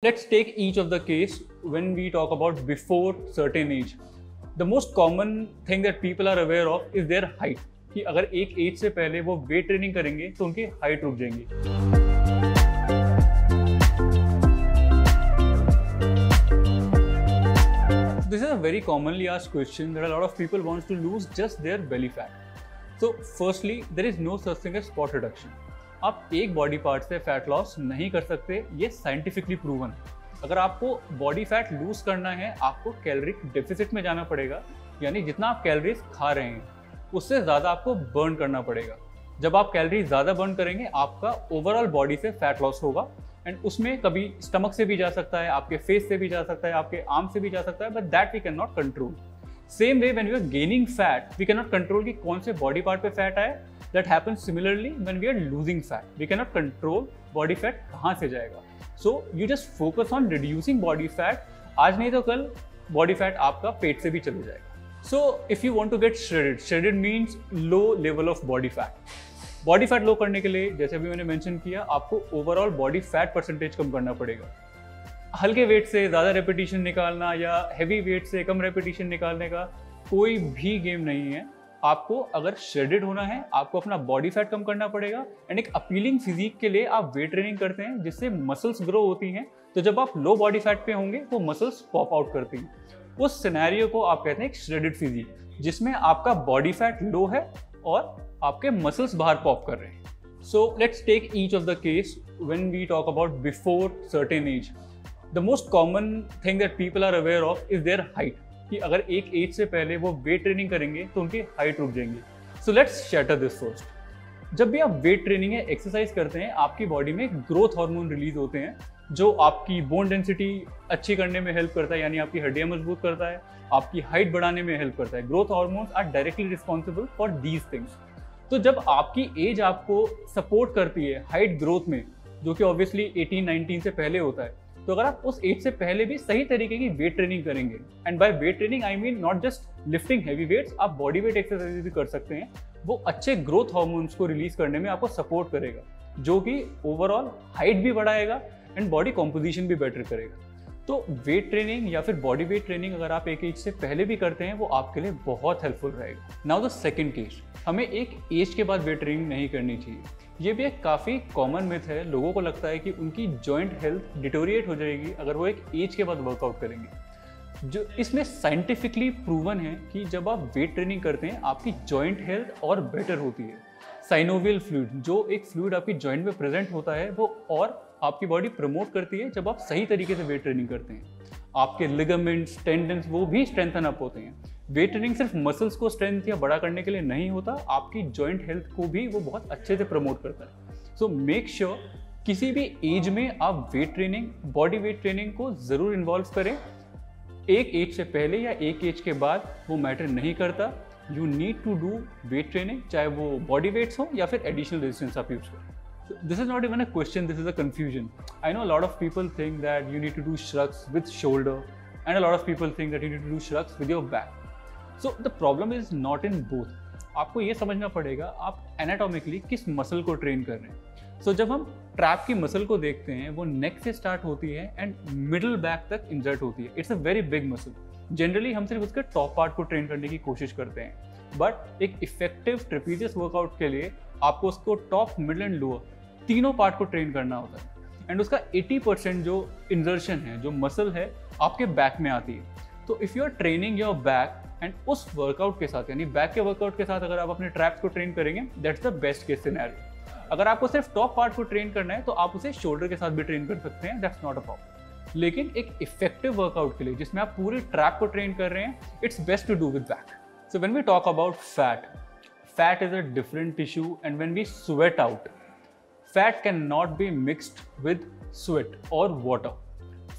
Let's take each of the case when we talk about before certain age. The most common thing that people are aware of is their height. कि अगर एक as से पहले वो wait training करेंगे तो उनकी height रुक जाएंगी. This is a very commonly asked question that a lot of people want to lose just their belly fat. So firstly, there is no such thing as spot reduction. आप एक body part से fat loss नहीं कर सकते, ये scientifically proven है. अगर आपको बॉडी फैट लूज करना है, आपको कैलोरिक डेफिसिट में जाना पड़ेगा, यानी जितना आप कैलोरीज खा रहे हैं उससे ज़्यादा आपको बर्न करना पड़ेगा. जब आप कैलोरी ज़्यादा बर्न करेंगे, आपका ओवरऑल बॉडी से फैट लॉस होगा. एंड उसमें कभी स्टमक से भी जा सकता है, आपके फेस से भी जा सकता है, आपके आर्म से भी जा सकता है, but that we can not control. Same way when we are gaining fat, we can not control कि कौन से बॉडी पार्ट पे फैट आए. That happens similarly when we are losing fat. We cannot control body fat कहाँ से जाएगा. So you just focus on reducing body fat. आज नहीं तो कल body fat आपका पेट से भी चले जाएगा. So if you want to get shredded means low level of body fat. Body fat low करने के लिए, जैसे अभी मैंने mention किया, आपको overall body fat percentage कम करना पड़ेगा. हल्के वेट से ज़्यादा रेपिटेशन निकालना या हैवी वेट से कम रेपिटेशन निकालने का कोई भी गेम नहीं है. आपको अगर श्रेडेड होना है, आपको अपना बॉडी फैट कम करना पड़ेगा. एंड एक अपीलिंग फिजिक के लिए आप वेट ट्रेनिंग करते हैं जिससे मसल्स ग्रो होती हैं. तो जब आप लो बॉडी फैट पे होंगे वो मसल्स पॉप आउट करती हैं. उस सिनेरियो को आप कहते हैं एक श्रेडेड फिजिक, जिसमें आपका बॉडी फैट लो है और आपके मसल्स बाहर पॉप कर रहे हैं. So let's take each of the case when we talk about before certain age. The most common thing that people are aware of is their height. कि अगर एक एज से पहले वो वेट ट्रेनिंग करेंगे तो उनकी हाइट रुक जाएंगी. So let's shatter this first. जब भी आप वेट ट्रेनिंग या एक्सरसाइज करते हैं, आपकी बॉडी में ग्रोथ हार्मोन रिलीज होते हैं जो आपकी बोन डेंसिटी अच्छी करने में हेल्प करता है, यानी आपकी हड्डियां मजबूत करता है, आपकी हाइट बढ़ाने में हेल्प करता है. Growth hormones are directly responsible for these things. तो जब आपकी एज आपको सपोर्ट करती है हाइट ग्रोथ में, जो कि ऑब्वियसली 18-19 से पहले होता है, तो अगर आप उस एज से पहले भी सही तरीके की वेट ट्रेनिंग करेंगे, and by weight training I mean not just lifting heavy weights, आप बॉडी वेट एक्सरसाइज भी कर सकते हैं. वो अच्छे ग्रोथ हार्मोन्स को रिलीज करने में आपको सपोर्ट करेगा, जो कि ओवरऑल हाइट भी बढ़ाएगा एंड बॉडी कॉम्पोजिशन भी बेटर करेगा. तो वेट ट्रेनिंग या फिर बॉडी वेट ट्रेनिंग अगर आप एक एज से पहले भी करते हैं, वो आपके लिए बहुत हेल्पफुल रहेगा. नाउ द सेकेंड केस, हमें एक एज के बाद वेट ट्रेनिंग नहीं करनी चाहिए. ये भी एक काफ़ी कॉमन मिथ है. लोगों को लगता है कि उनकी जॉइंट हेल्थ डिटोरिएट हो जाएगी अगर वो एक एज के बाद वर्कआउट करेंगे. जो इसमें साइंटिफिकली प्रूवन है कि जब आप वेट ट्रेनिंग करते हैं, आपकी जॉइंट हेल्थ और बेटर होती है. साइनोवियल फ्लूइड, जो एक फ्लूइड आपकी जॉइंट में प्रेजेंट होता है, वो और आपकी बॉडी प्रमोट करती है जब आप सही तरीके से वेट ट्रेनिंग करते हैं. आपके लिगामेंट्स, टेंडन्स, वो भी स्ट्रेंथन अप होते हैं. वेट ट्रेनिंग सिर्फ मसल्स को स्ट्रेंथ या बड़ा करने के लिए नहीं होता, आपकी जॉइंट हेल्थ को भी वो बहुत अच्छे से प्रमोट करता है. सो मेक श्योर किसी भी एज में आप weight training, body weight training को ज़रूर इन्वॉल्व करें. एक एज से पहले या एक एज के बाद वो मैटर नहीं करता. You need to do weight training, चाहे वो बॉडी वेट्स हो या फिर एडिशनल रेजिस्टेंस आप यूज़ करें. This is not even a question, this is a confusion. I know a lot of people think that you need to do shrugs with shoulder, and a lot of people think that you need to do shrugs with your back. So the problem is not in both. आपको ये समझना पड़ेगा आप anatomically किस muscle को train कर रहे हैं. So जब हम ट्रैप की मसल को देखते हैं, वो नेक से स्टार्ट होती है एंड मिडल बैक तक इंसर्ट होती है. It's a very big muscle. Generally हम सिर्फ उसके टॉप पार्ट को ट्रेन करने की कोशिश करते हैं, बट एक इफेक्टिव ट्रेपीजियस वर्कआउट के लिए आपको उसको टॉप, मिडल एंड लोअर तीनों पार्ट को ट्रेन करना होता है. एंड उसका 80% जो इंजर्शन है, जो मसल है, आपके बैक में आती है. तो if you are training your back and उस वर्कआउट के साथ, यानी बैक के वर्कआउट के साथ अगर आप अपने ट्रैप्स को ट्रेन करेंगे, that's the best case scenario. अगर आपको सिर्फ टॉप पार्ट को ट्रेन करना है तो आप उसे शोल्डर के साथ भी ट्रेन कर सकते हैं, दैट्स नॉट अ प्रॉब्लम. लेकिन एक इफेक्टिव वर्कआउट के लिए जिसमें आप पूरे ट्रैप को ट्रेन कर रहे हैं, it's best to do with back. So when we talk about fat is a different tissue, and when we sweat out, fat cannot be mixed with sweat or water.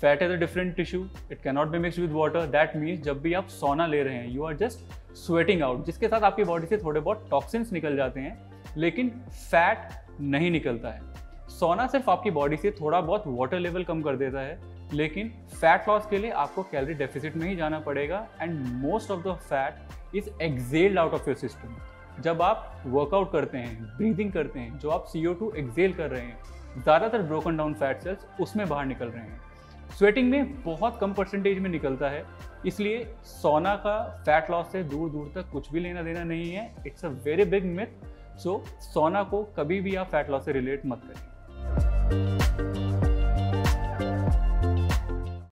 Fat is a different tissue, it cannot be mixed with water. That means जब भी आप सोना ले रहे हैं, you are just sweating out, जिसके साथ आपकी बॉडी से थोड़े बहुत टॉक्सिन्स निकल जाते हैं, लेकिन फैट नहीं निकलता है. सोना सिर्फ आपकी बॉडी से थोड़ा बहुत वाटर लेवल कम कर देता है, लेकिन फैट लॉस के लिए आपको कैलोरी डेफिसिट में ही जाना पड़ेगा. And most of the fat is excelled out of your system. जब आप वर्कआउट करते हैं, ब्रीदिंग करते हैं, जो आप CO2 एक्सेल कर रहे हैं, ज़्यादातर ब्रोकन डाउन फैट सेल्स उसमें बाहर निकल रहे हैं. स्वेटिंग में बहुत कम परसेंटेज में निकलता है, इसलिए सोना का फैट लॉस से दूर दूर तक कुछ भी लेना देना नहीं है। It's a very big myth. So सोना को कभी भी आप फैट लॉस से रिलेट मत करिए।